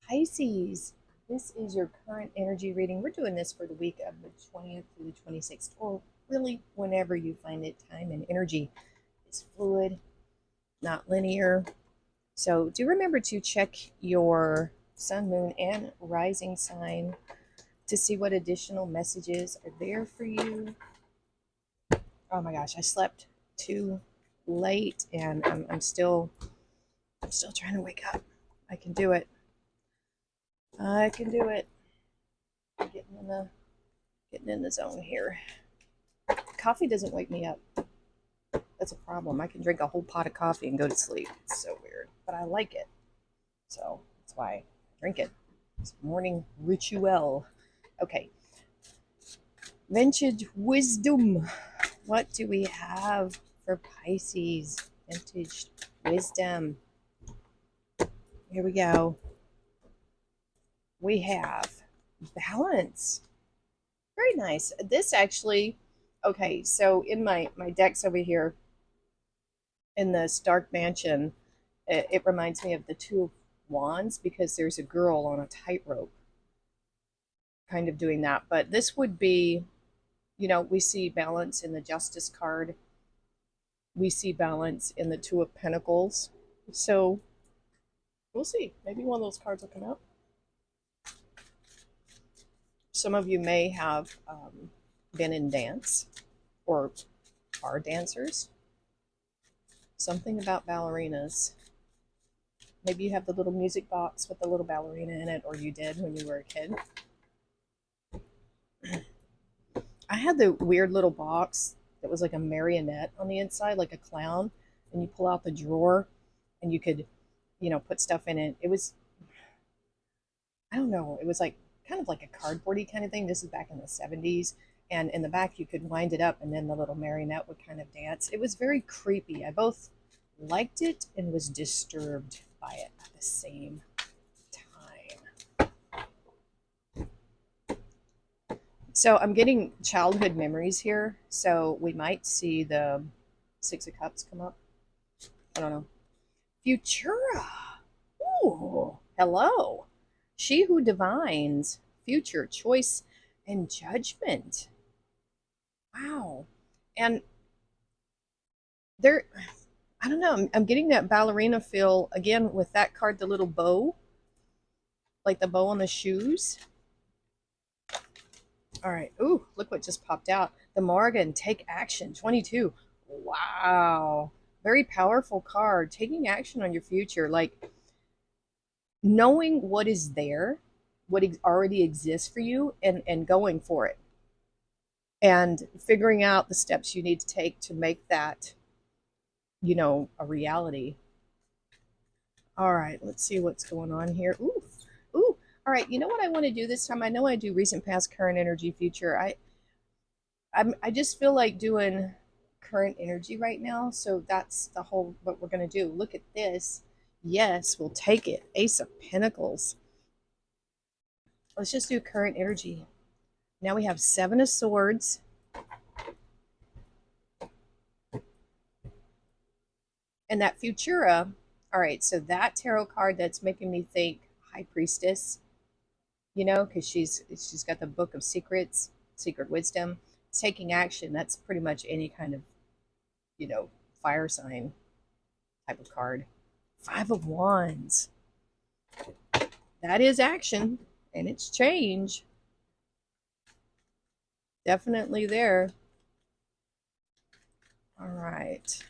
Pisces, this is your current energy reading. We're doing this for the week of the 20th through the 26th, or really whenever you find it. Time and energy is fluid, not linear. So do remember to check your sun, moon, and rising sign to see what additional messages are there for you. Oh my gosh, I slept too late and I'm still trying to wake up. I can do it. I can do it. Getting in the getting in the zone here. Coffee doesn't wake me up. That's a problem. I can drink a whole pot of coffee and go to sleep. It's so weird, but I like it. So that's why I drink it. It's morning ritual. Okay. Vintage wisdom. What do we have for Pisces? Vintage wisdom. Here we go. We have balance. Very nice. This actually, okay, so in my decks over here in this dark mansion, it reminds me of the Two of Wands because there's a girl on a tightrope kind of doing that. But this would be, we see balance in the Justice card. We see balance in the Two of Pentacles. So we'll see. Maybe one of those cards will come out. Some of you may have been in dance or are dancers. Something about ballerinas. Maybe you have the little music box with the little ballerina in it, or you did when you were a kid. I had the weird little box that was like a marionette on the inside, like a clown, and you pull out the drawer and you could, put stuff in it. It was, I don't know, it was like kind of like a cardboardy kind of thing. This is back in the 70s. And in the back, you could wind it up and then the little marionette would kind of dance. It was very creepy. I both liked it and was disturbed by it at the same time. So I'm getting childhood memories here. So we might see the Six of Cups come up. I don't know. Futura. Ooh, hello. She who divines future choice and judgment. Wow. And there, I don't know, I'm getting that ballerina feel again with that card, the little bow, like the bow on the shoes. All right. Ooh, look what just popped out. The Morgan, take action, 22. Wow. Very powerful card. Taking action on your future, like knowing what is there, what already exists for you, and going for it. And figuring out the steps you need to take to make that, a reality. All right, let's see what's going on here. Ooh, ooh. All right, you know what I want to do this time? I know I do recent, past, current, energy, future. I just feel like doing current energy right now. So that's the whole what we're gonna do. Look at this. Yes, we'll take it. Ace of Pentacles. Let's just do current energy. Now we have Seven of Swords. And that Futura. All right, so that tarot card that's making me think High Priestess, because she's got the Book of Secrets, Secret Wisdom. Taking action, that's pretty much any kind of, fire sign type of card. Five of Wands. That is action, and it's change. Definitely there. All right.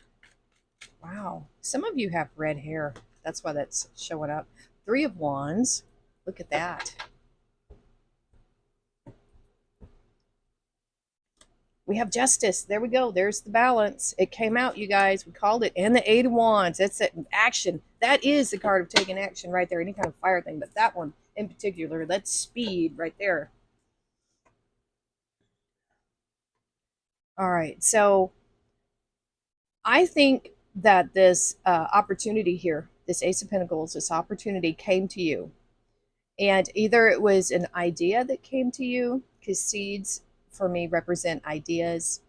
Wow. Some of you have red hair. That's why that's showing up. Three of Wands. Look at that. We have Justice. There we go. There's the balance. It came out, you guys. We called it. And the Eight of Wands. That's it. Action. That is the card of taking action right there. Any kind of fire thing. But that one in particular, that's speed right there. All right. So I think that this opportunity here, this Ace of Pentacles, this opportunity came to you. And either it was an idea that came to you, because seeds for me represent ideas,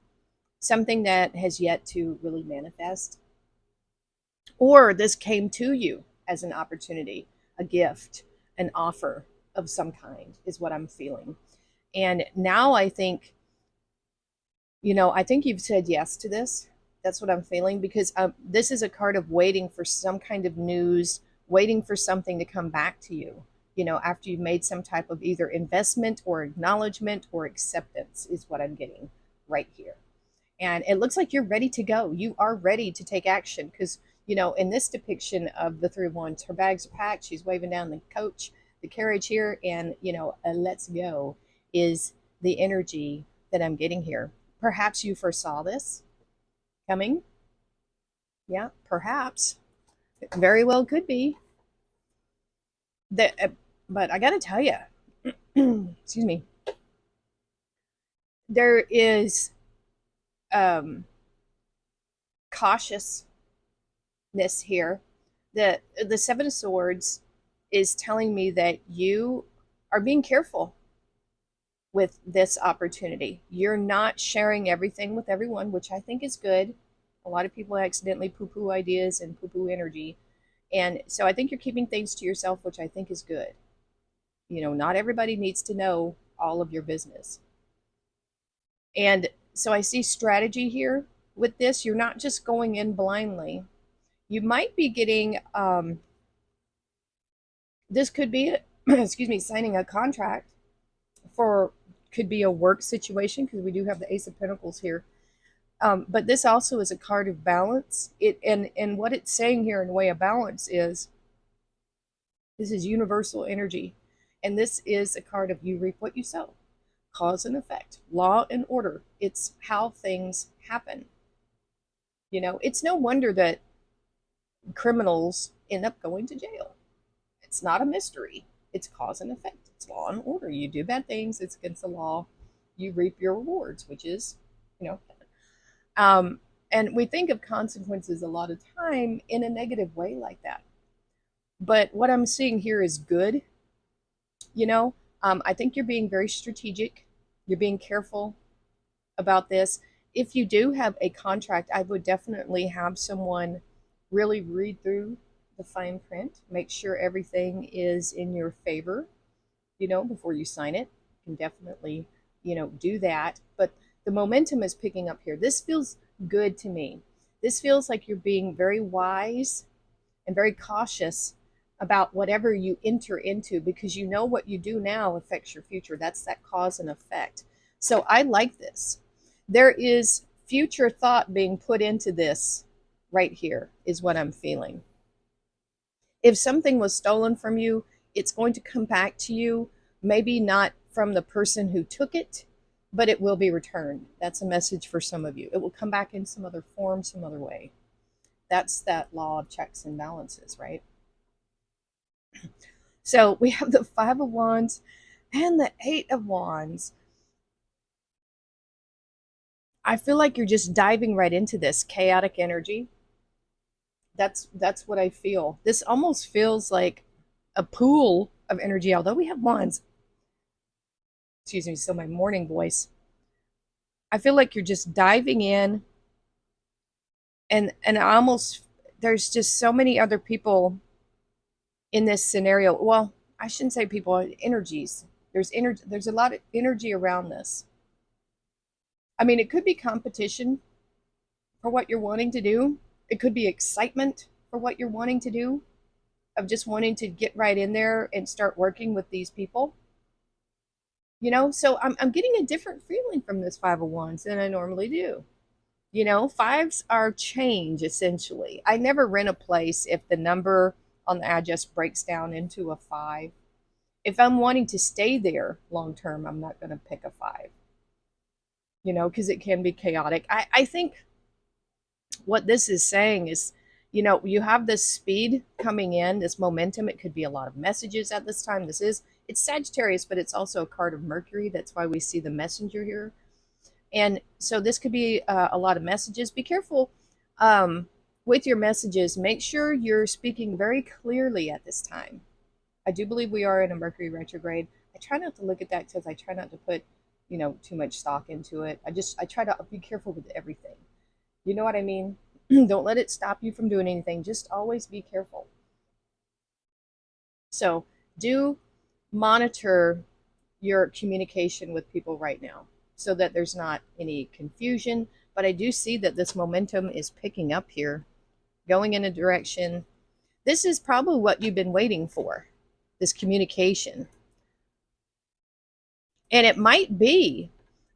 something that has yet to really manifest, or this came to you as an opportunity, a gift, an offer of some kind, is what I'm feeling. And now I think, I think you've said yes to this. That's what I'm feeling, because this is a card of waiting for some kind of news, waiting for something to come back to you, after you've made some type of either investment or acknowledgement or acceptance, is what I'm getting right here. And it looks like you're ready to go. You are ready to take action because, in this depiction of the Three of Wands, her bags are packed. She's waving down the carriage here, and, a let's go is the energy that I'm getting here. Perhaps you foresaw this coming. Yeah, perhaps. It very well could be. That, but I got to tell you, excuse me, there is um, cautiousness here. The Seven of Swords is telling me that you are being careful with this opportunity. You're not sharing everything with everyone, which I think is good. A lot of people accidentally poo poo ideas and poo poo energy. And so I think you're keeping things to yourself, which I think is good. Not everybody needs to know all of your business. And so I see strategy here with this. You're not just going in blindly. You might be getting, this could be, excuse me, signing a contract for, could be a work situation because we do have the Ace of Pentacles here. But this also is a card of balance. And what it's saying here in way of balance is this is universal energy. And this is a card of you reap what you sow, cause and effect, law and order. It's how things happen. It's no wonder that criminals end up going to jail. It's not a mystery. It's cause and effect. It's law and order. You do bad things, it's against the law. You reap your rewards, which is, and we think of consequences a lot of time in a negative way like that. But what I'm seeing here is good. I think you're being very strategic. You're being careful about this. If you do have a contract, I would definitely have someone really read through the fine print, make sure everything is in your favor, before you sign it. You can definitely, do that. But the momentum is picking up here. This feels good to me. This feels like you're being very wise and very cautious about whatever you enter into, because what you do now affects your future. That's that cause and effect. So I like this. There is future thought being put into this right here, is what I'm feeling. If something was stolen from you, it's going to come back to you, maybe not from the person who took it, but it will be returned. That's a message for some of you. It will come back in some other form, some other way. That's that law of checks and balances, right? So we have the Five of Wands and the Eight of Wands. I feel like you're just diving right into this chaotic energy. That's what I feel. This almost feels like a pool of energy, although we have wands. Excuse me, still my morning voice. I feel like you're just diving in, and almost there's just so many other people in this scenario. Well, I shouldn't say people, energies. There's energy, there's a lot of energy around this. I mean, it could be competition for what you're wanting to do. It could be excitement for what you're wanting to do, of just wanting to get right in there and start working with these people. So I'm getting a different feeling from this Five of Wands than I normally do. Fives are change, essentially. I never rent a place if the number on the address breaks down into a 5. If I'm wanting to stay there long term, I'm not going to pick a 5, because it can be chaotic. I think what this is saying is, you have this speed coming in, this momentum. It could be a lot of messages at this time. It's Sagittarius, but it's also a card of Mercury. That's why we see the messenger here. And so this could be a lot of messages. Be careful with your messages. Make sure you're speaking very clearly at this time. I do believe we are in a Mercury retrograde. I try not to look at that because I try not to put, too much stock into it. I try to be careful with everything. You know what I mean? Don't let it stop you from doing anything. Just always be careful. So Do monitor your communication with people right now so that there's not any confusion. But I do see that this momentum is picking up here, going in a direction. This is probably what you've been waiting for, this communication. And it might be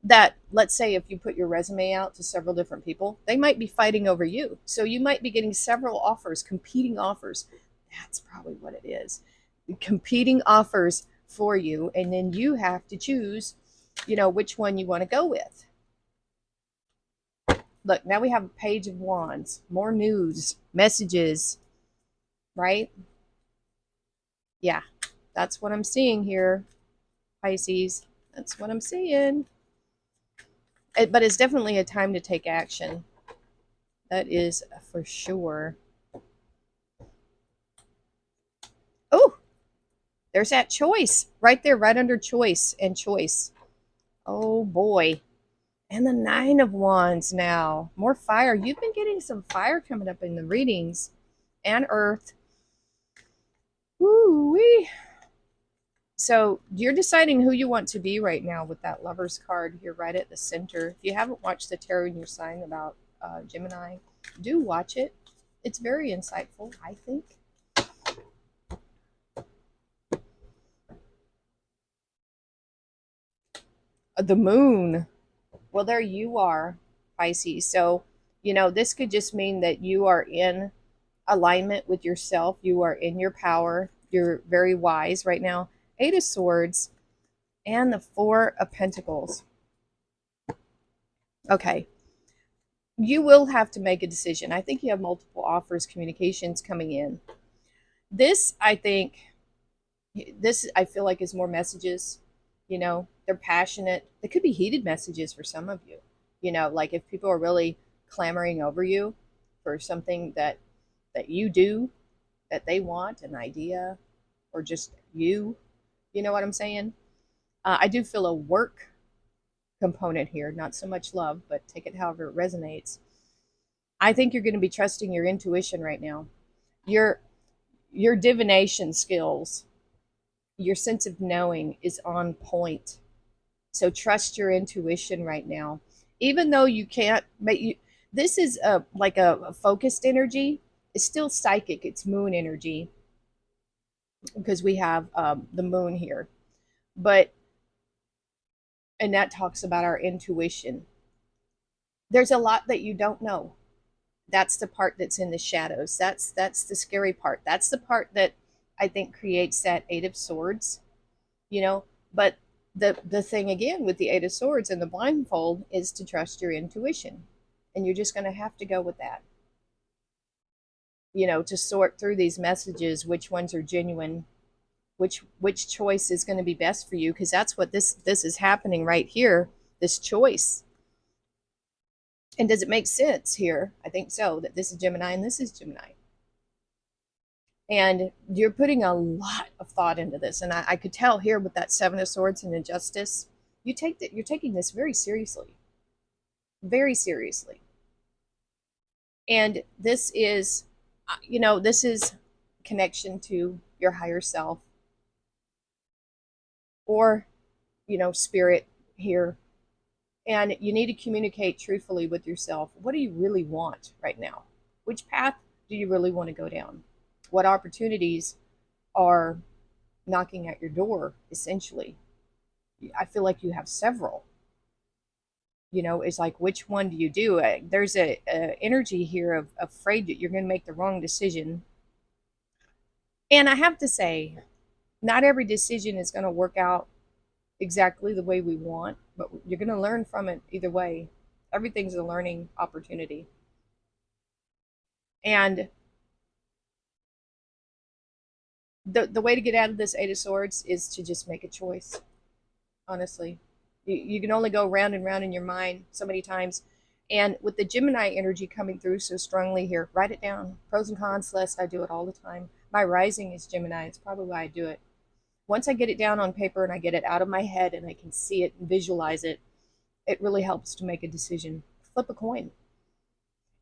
that, let's say, if you put your resume out to several different people, they might be fighting over you. So you might be getting several offers, competing offers. That's probably what it is. Competing offers for you. And then you have to choose, which one you want to go with. Look, now we have a page of wands, more news, messages, right? Yeah, that's what I'm seeing here, Pisces. That's what I'm seeing. But it's definitely a time to take action. That is for sure. Oh, there's that choice right there, right under choice and choice. Oh boy. And the 9 of Wands now. More fire. You've been getting some fire coming up in the readings. And Earth. Woo-wee. So you're deciding who you want to be right now with that Lover's card here right at the center. If you haven't watched the Tarot in Your Sign about Gemini, do watch it. It's very insightful, I think. The Moon. Well, there you are, Pisces. So, this could just mean that you are in alignment with yourself. You are in your power. You're very wise right now. 8 of Swords and the 4 of Pentacles. Okay. You will have to make a decision. I think you have multiple offers, communications coming in. This, I feel like is more messages. They're passionate. They could be heated messages for some of you. Like if people are really clamoring over you for something that you do, that they want, an idea, or just you. You know what I'm saying? I do feel a work component here, not so much love, but take it however it resonates. I think you're going to be trusting your intuition right now. Your divination skills, your sense of knowing is on point. So trust your intuition right now. Even though you can't this is like a focused energy. It's still psychic. It's moon energy because we have the moon here. And that talks about our intuition. There's a lot that you don't know. That's the part that's in the shadows. That's the scary part. That's the part that I think creates that 8 of Swords. But the thing again with the 8 of Swords and the blindfold is to trust your intuition. And you're just going to have to go with that. To sort through these messages, which ones are genuine, which choice is going to be best for you, because that's what this is happening right here, this choice. And does it make sense here? I think so, that this is Gemini and this is Gemini. And you're putting a lot of thought into this. And I could tell here with that 7 of Swords and Injustice, you're taking this very seriously. Very seriously. And this is, this is connection to your higher self. Or, spirit here. And you need to communicate truthfully with yourself. What do you really want right now? Which path do you really want to go down? What opportunities are knocking at your door, essentially? I feel like you have several. It's like, which one do you do? There's a energy here of afraid that you're going to make the wrong decision. And I have to say, not every decision is going to work out exactly the way we want, but you're going to learn from it either way. Everything's a learning opportunity. And the way to get out of this 8 of Swords is to just make a choice. Honestly, you can only go round and round in your mind so many times. And with the Gemini energy coming through so strongly here, write it down. Pros and cons list. I do it all the time. My rising is Gemini. It's probably why I do it. Once I get it down on paper and I get it out of my head and I can see it and visualize it, it really helps to make a decision. Flip a coin.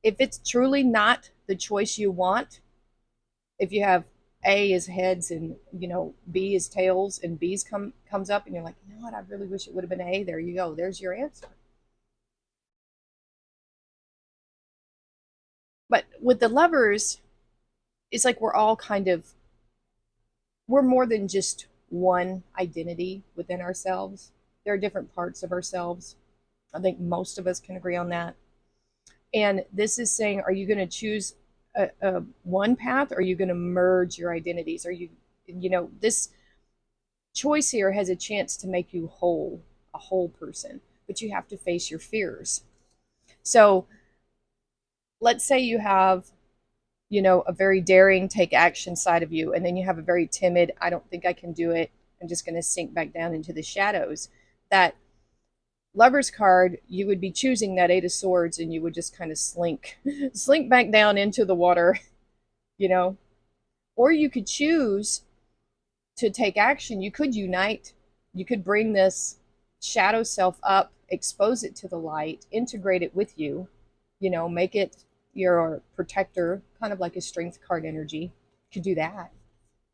If it's truly not the choice you want, if you have A is heads and B is tails, and B's comes up, and you're like, you know what, I really wish it would have been A. There you go. There's your answer. But with the lovers, it's like we're all kind of we're more than just one identity within ourselves. There are different parts of ourselves. I think most of us can agree on that. And this is saying, are you going to choose a one path, or are you going to merge your identities? Are this choice here has a chance to make you whole, a whole person, but you have to face your fears. So let's say you have, a very daring, take action side of you, and then you have a very timid, I don't think I can do it. I'm just going to sink back down into the shadows. That Lover's card, you would be choosing that Eight of Swords, and you would just kind of slink back down into the water, you know. Or you could choose to take action. You could unite. You could bring this shadow self up, expose it to the light, integrate it with you, make it your protector, kind of like a strength card energy. You could do that.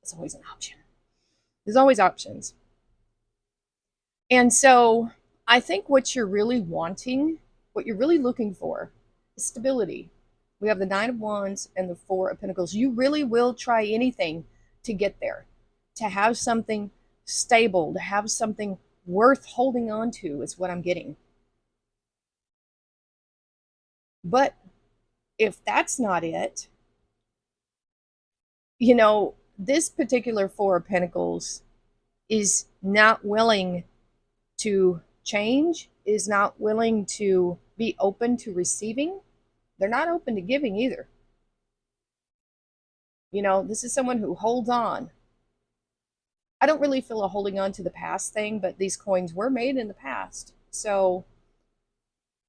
It's always an option. There's always options. And so I think what you're really wanting, what you're really looking for, is stability. We have the Nine of Wands and the Four of Pentacles. You really will try anything to get there, to have something stable, to have something worth holding on to, is what I'm getting. But if that's not it, this particular Four of Pentacles is not willing to change, is not willing to be open to receiving. They're not open to giving either. This is someone who holds on. I don't really feel a holding on to the past thing, but these coins were made in the past. So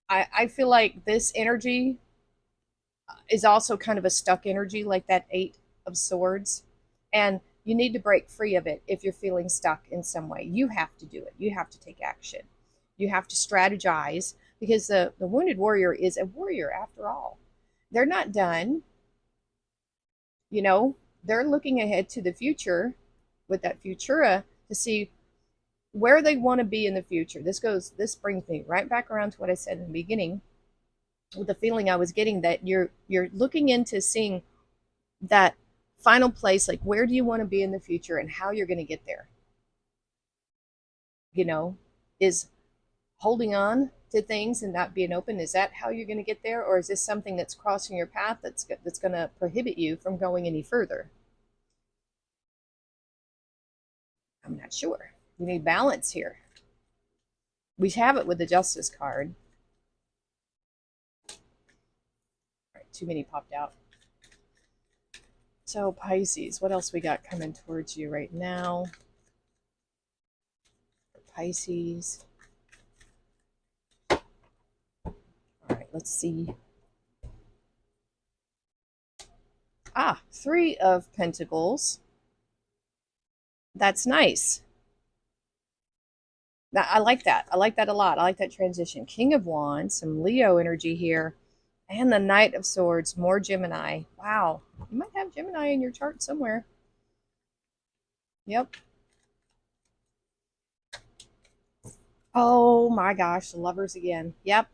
I feel like this energy is also kind of a stuck energy, like that Eight of Swords. And you need to break free of it if you're feeling stuck in some way. You have to do it. You have to take action. You have to strategize, because the wounded warrior is a warrior after all. They're not done. They're looking ahead to the future with that Futura to see where they want to be in the future. This brings me right back around to what I said in the beginning, with the feeling I was getting, that you're looking into seeing that final place, like where do you want to be in the future and how you're going to get there. Is holding on to things and not being open, is that how you're going to get there? Or is this something that's crossing your path that's going to prohibit you from going any further? I'm not sure. You need balance here. We have it with the Justice card. All right, too many popped out. So Pisces, what else we got coming towards you right now? Pisces. All right, let's see. Three of Pentacles. That's nice. I like that. I like that a lot. I like that transition. King of Wands, some Leo energy here. And the Knight of Swords, more Gemini. Wow. You might have Gemini in your chart somewhere. Yep. Oh my gosh, the Lovers again. Yep.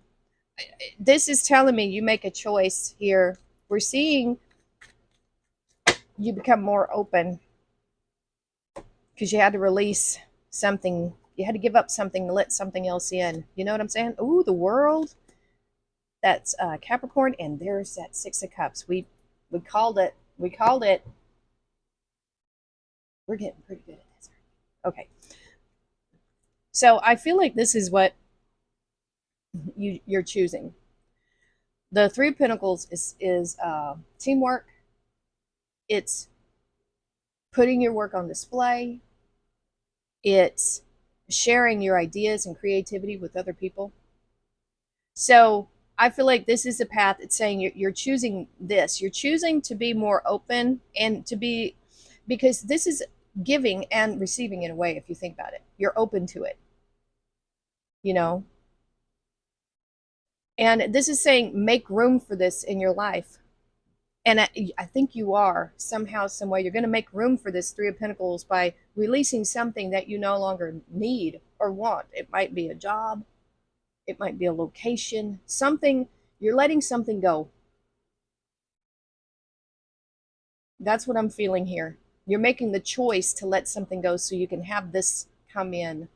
This is telling me you make a choice here. We're seeing you become more open because you had to release something. You had to give up something to let something else in. You know what I'm saying? Ooh, the World. That's Capricorn, and there's that Six of Cups. We called it. We called it. We're getting pretty good at this. Okay. So I feel like this is what you're choosing. The Three of Pentacles is teamwork. It's putting your work on display. It's sharing your ideas and creativity with other people. So I feel like this is a path. It's saying you're choosing this. You're choosing to be more open and to be, because this is giving and receiving in a way, if you think about it. You're open to it. And this is saying make room for this in your life. And I think you are somehow, some way. You're going to make room for this Three of Pentacles by releasing something that you no longer need or want. It might be a job, it might be a location, something. You're letting something go. That's what I'm feeling here. You're making the choice to let something go so you can have this come in,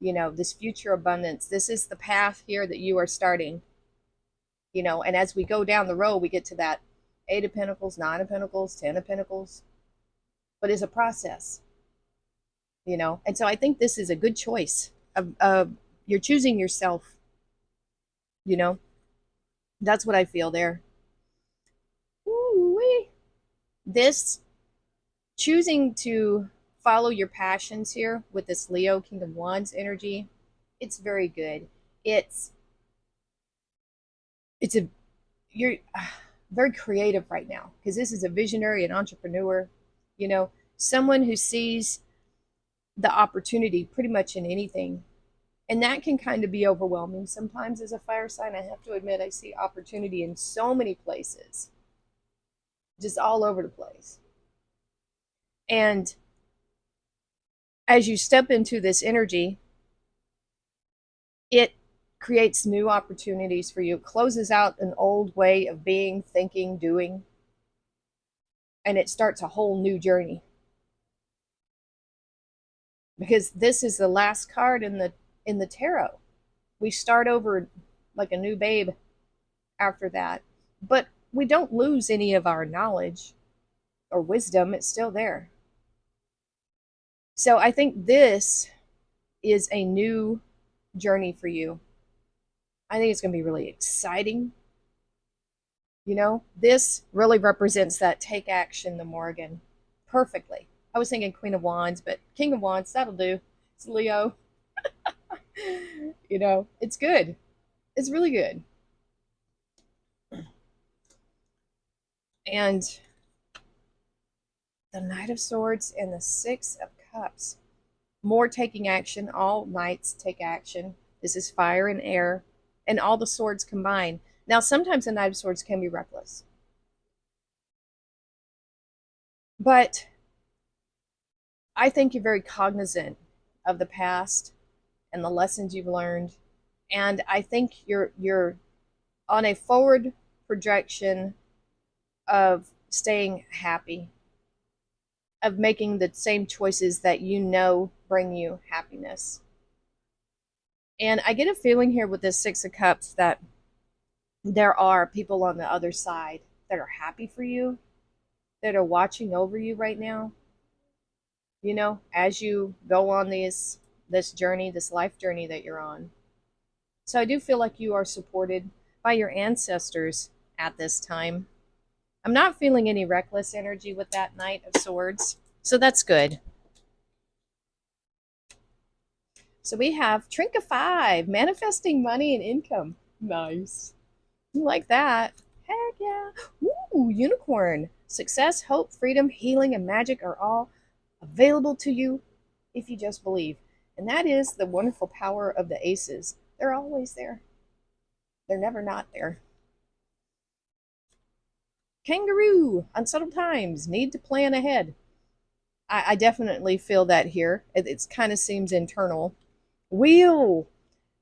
this future abundance. This is the path here that you are starting, and as we go down the road, we get to that Eight of Pentacles, Nine of Pentacles, Ten of Pentacles, but it's a process, and so I think this is a good choice. You're choosing yourself, you know, that's what I feel there. Ooh-wee. This choosing to follow your passions here with this Leo King of Wands energy, it's very good. It's a you're very creative right now because this is a visionary, an entrepreneur, someone who sees the opportunity pretty much in anything. And that can kind of be overwhelming sometimes as a fire sign. I have to admit, I see opportunity in so many places, just all over the place. And as you step into this energy, it creates new opportunities for you. It closes out an old way of being, thinking, doing, and it starts a whole new journey. Because this is the last card in the tarot. We start over like a new babe after that. But we don't lose any of our knowledge or wisdom. It's still there. So I think this is a new journey for you. I think it's going to be really exciting. This really represents that take action, the Morgan, perfectly. I was thinking Queen of Wands, but King of Wands, that'll do. It's Leo. It's good. It's really good. And the Knight of Swords and the Six of Cups. More taking action. All knights take action. This is fire and air, and all the swords combined. Now, sometimes the Knight of Swords can be reckless. But I think you're very cognizant of the past and the lessons you've learned. And I think you're on a forward projection of staying happy, of making the same choices that bring you happiness. And I get a feeling here with this Six of Cups that there are people on the other side that are happy for you, that are watching over you right now, as you go on this journey, this life journey that you're on. So I do feel like you are supported by your ancestors at this time. I'm not feeling any reckless energy with that Knight of Swords, so that's good. So we have Trinket 5, manifesting money and income. Nice. You like that? Heck yeah. Ooh, Unicorn. Success, hope, freedom, healing, and magic are all available to you if you just believe. And that is the wonderful power of the aces. They're always there. They're never not there. Kangaroo, unsettled times, need to plan ahead. I definitely feel that here. It kind of seems internal. Wheel,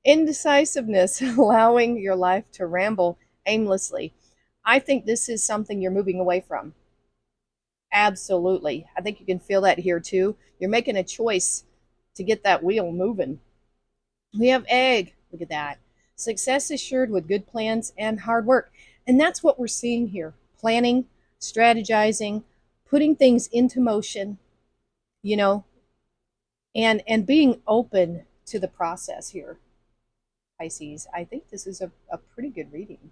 indecisiveness, allowing your life to ramble aimlessly. I think this is something you're moving away from. Absolutely. I think you can feel that here too. You're making a choice to get that wheel moving. We have egg. Look at that. Success assured with good plans and hard work. And that's what we're seeing here. Planning, strategizing, putting things into motion, and being open to the process here, Pisces. I think this is a pretty good reading.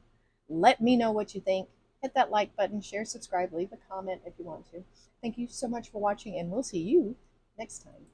Let me know what you think. Hit that like button, share, subscribe, leave a comment if you want to. Thank you so much for watching, and we'll see you next time.